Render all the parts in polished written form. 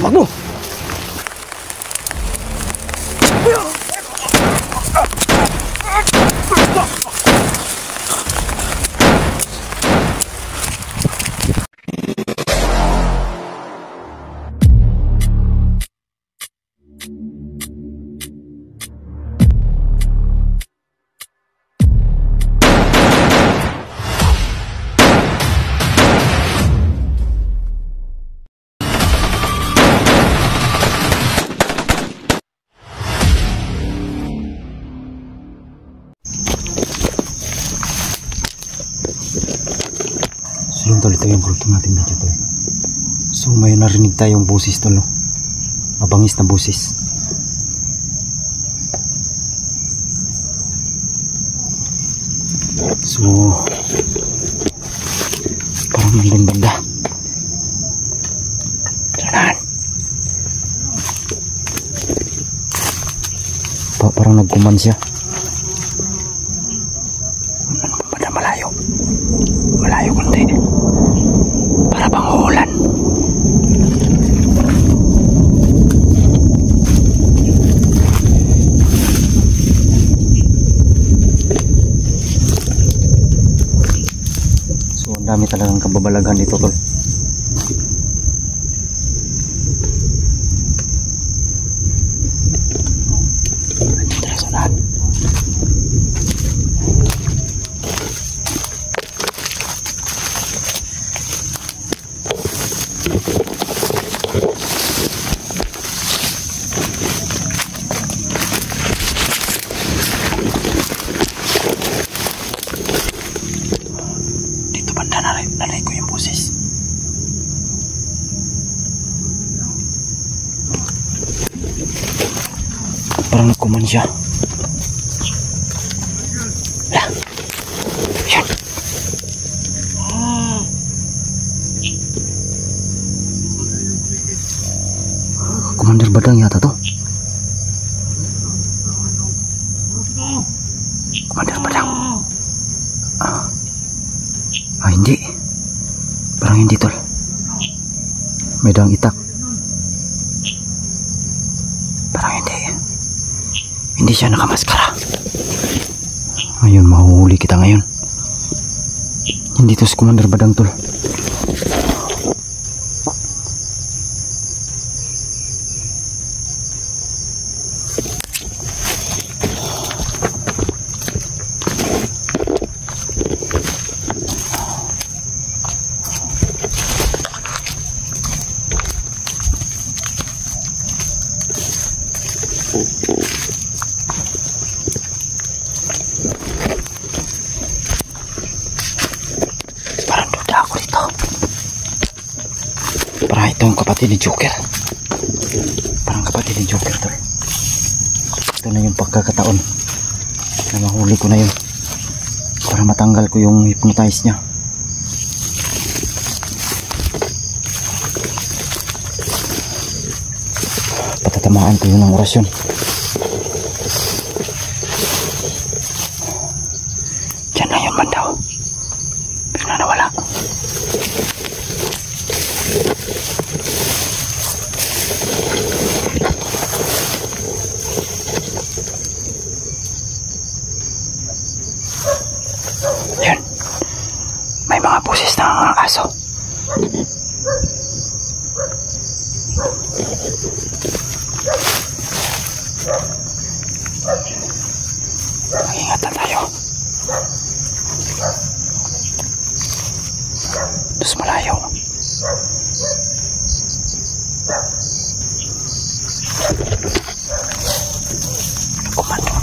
Magno. So yun tol, ito yung kulto natin dito tol. So may narinig tayong boses tol, no? Mabangis na boses. So parang nandun banda. Saan? Parang nagkuman siya. Malayo. Malayo kundi. Para bang uulan. So ang dami talagang kababalagan dito tol. Andito na sa lahat. Dito banda narinig ko yung boses. Parang nagkuman siya. Lah. Yan. Komander Badang yata to. Komander Badang. Hindi. Parang hindi tol. May daang itak. Parang hindi. Hindi siya nakamaskara. Ayun, mahuhuli kita ngayon. Hindi to si Komander Badang tol. Parang duda ako dito. Parang ito yung kapatid ni Joker. Parang kapatid ni Joker to. Ito na yung pagkakataon na mahuli ko na yun para matanggal ko yung hypnotize niya. Patatamaan ko yun ng orasyon. Diyan na yun man daw. Bigla nawala. Yun. May mga boses ng aso. Mag-ingat na tayo. Terus malayo. Komando.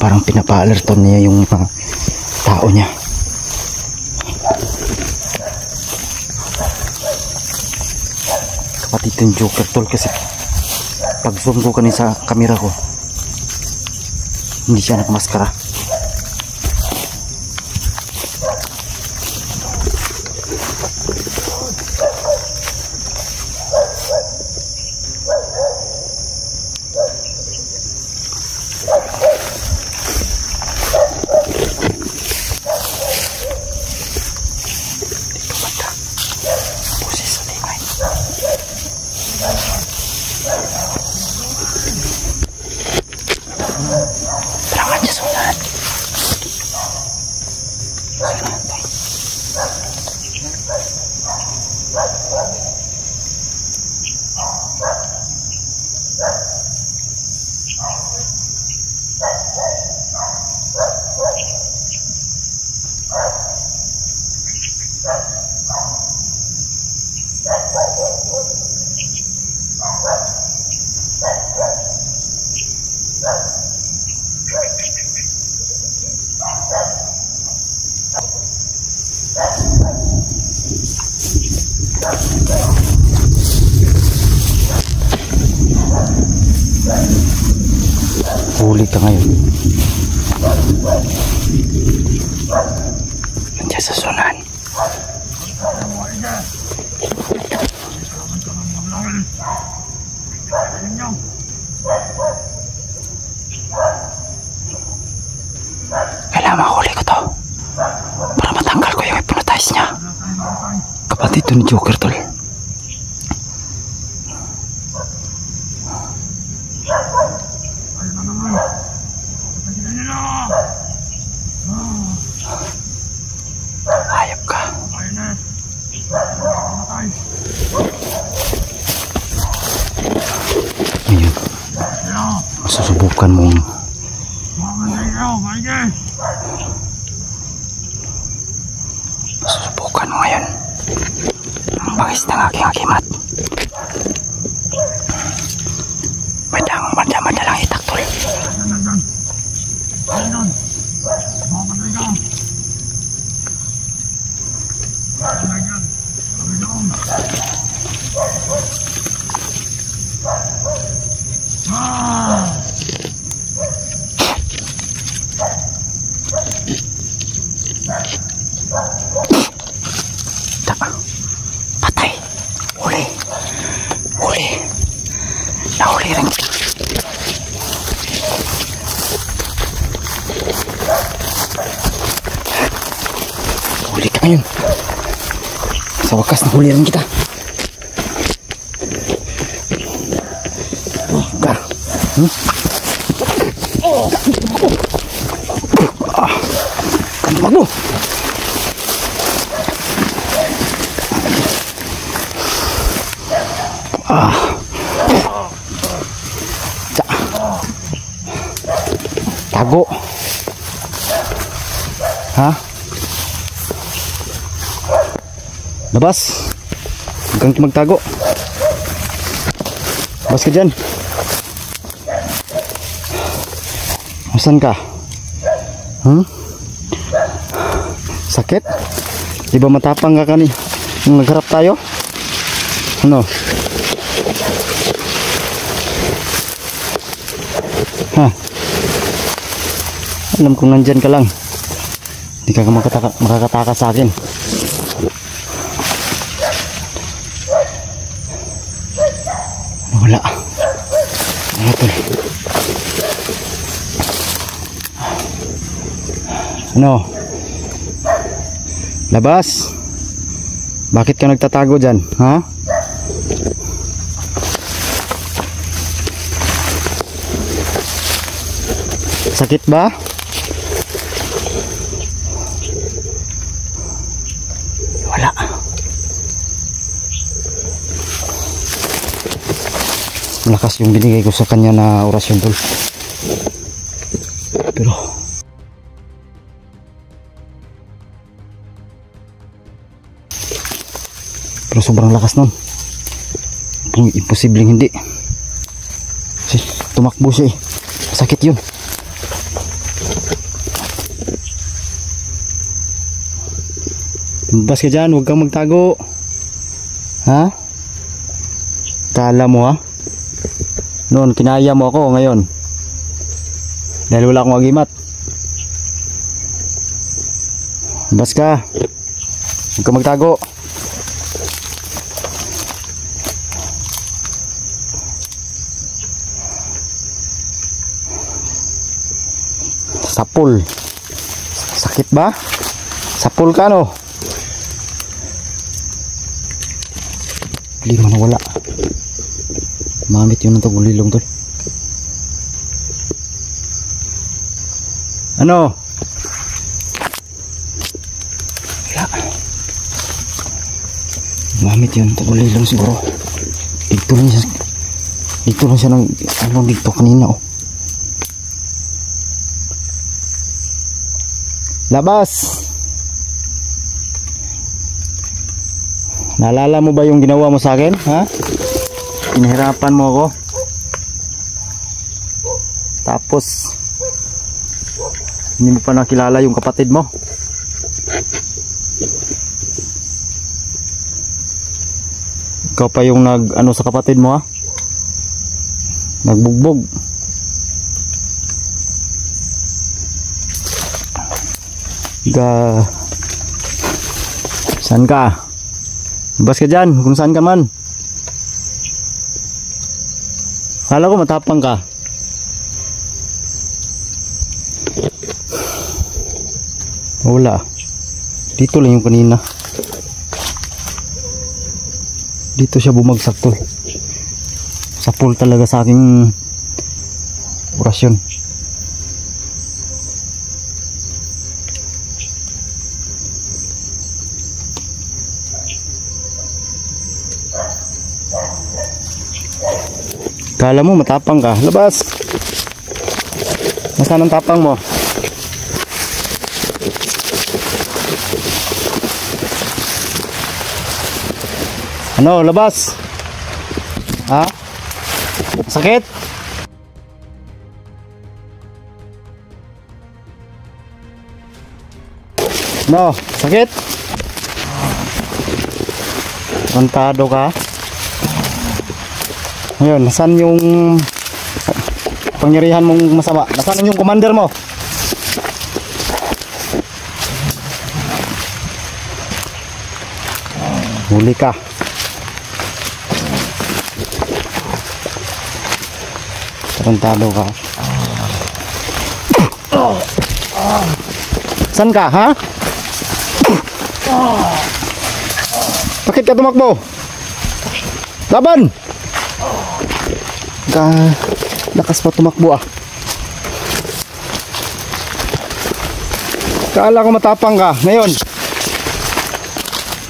Parang pinapa-alerton niya yung tao niya. kapatid yung Joker tol, kasi pag zoom ko kanina sa camera ko hindi siya nakamaskara. Huli ka ngayon. Nandiyan sa sunan. Kailangan mahuli ko to para matanggal ko yung hypnotize niya. Kapatid ito ni Joker tol. Hayop ka. Ngayon, masusubukan mong ngayon ang bangis ng aking akimat. Madalang itaktol. Patay. Huli. Nahuli rin kita. Huli ka ngayon. Sa wakas nahuli rin kita. Kantuwag mo. Tago. Ha? Labas. Huwag kang magtago. Labas ka dyan. Asan ka? Sakit? Di ba matapang ka kanina nung nagharap tayo? Ano? Ha? Alam kong nandyan ka lang. Hindi ka makakataka sa akin. Wala. Wala tol. Ano? Labas. Bakit ka nagtatago dyan? Ha? Sakit ba? Wala. Malakas yung binigay ko sa kanya na orasyon tol. Pero sobrang lakas nun. Imposibleng hindi. Kasi tumakbo siya eh. Sakit yun. Tumbas ka dyan, huwag kang magtago. Ha? Kala mo ha? Noon kinaya mo ako, ngayon dahil wala akong agimat. Bas ka. Huwag ka magtago. Sapul. Sakit ba? Sapul ka no? Lima na wala. Mamit yun ng tagulilong tol. Ano? Wala. Mamit yun ng tagulilong siguro. Dito lang siya. Dito lang siya ng ano dito kanina oh. Labas. Naalala mo ba yung ginawa mo sa akin? Ha? Pinahirapan mo ako. Tapos hindi mo pa nakilala yung kapatid mo. Ikaw pa yung ano sa kapatid mo ha? Nagbugbog. Saan ka? Bas ka dyan kung saan ka man. Kala ko matapang ka. Wala. Dito lang yung kanina. Dito siya bumagsak tol. Sapul talaga sa aking orasyon. Kala mo matapang ka. Labas. Nasaan ang tapang mo? Ano, labas? Ha? Sakit? No, sakit? Kontado ka? Ngayon, nasaan yung pangyarihan mong masama? Nasaan yung commander mo? Huli ka. Kontado ka. Saan ka, ha? Bakit ka tumakbo? Laban! Lakas pa tumakbo ah. Kala ko matapang ka. Ngayon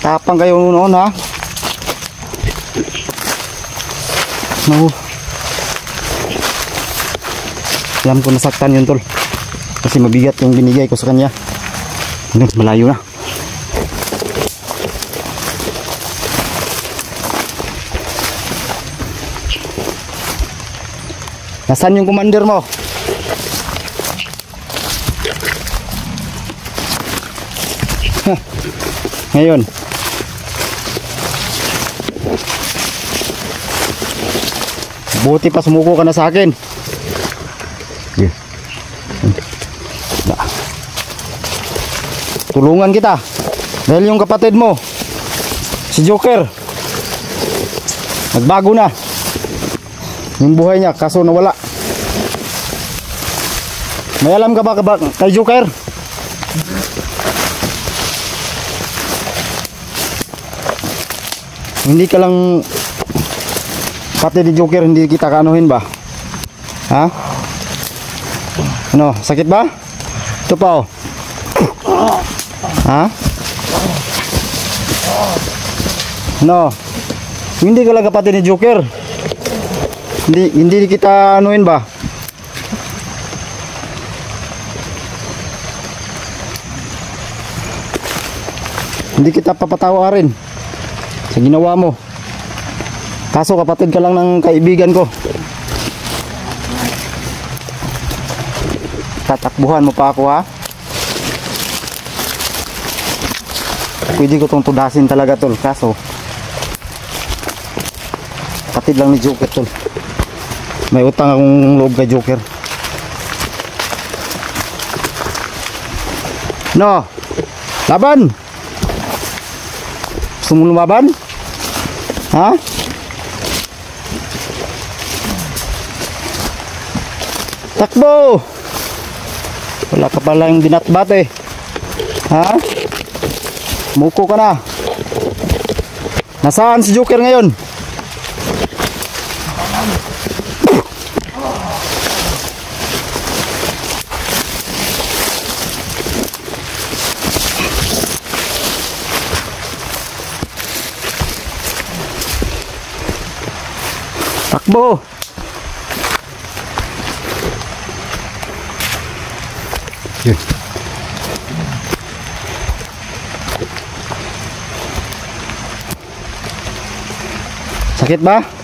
tapang kayo noon ha. No. Alam ko nasaktan yun tol. Kasi mabigat yung binigay ko sa kanya. Malayo na. Nasaan yung commander mo? Ngayon buti pa sumuko ka na sa akin. Tulungan kita dahil yung kapatid mo si Joker nagbago na yung buhay niya kaso nawala. May alam ka ba kay Joker? Hindi ka lang pati ni Joker, hindi kita kaanuhin ba? Ha? Ano, sakit ba? Ito pa oh. Ha? No. Hindi ka lang kapatid ni Joker. Hindi kita anuhin ba? Hindi kita papatawarin sa ginawa mo. Kaso kapatid ka lang ng kaibigan ko. Tatakbuhan mo pa ako ha? Pwede ko itong tudasin talaga tol. Kaso Kapatid lang ni Joker tol. May utang akong loob kay Joker. No. Laban. Gusto mo lumaban? Ha? Takbo. Wala ka pala yung binatbat eh. Ha? Muko ka na. Nasaan si Joker ngayon? Takbo. Yun. Sakit ba?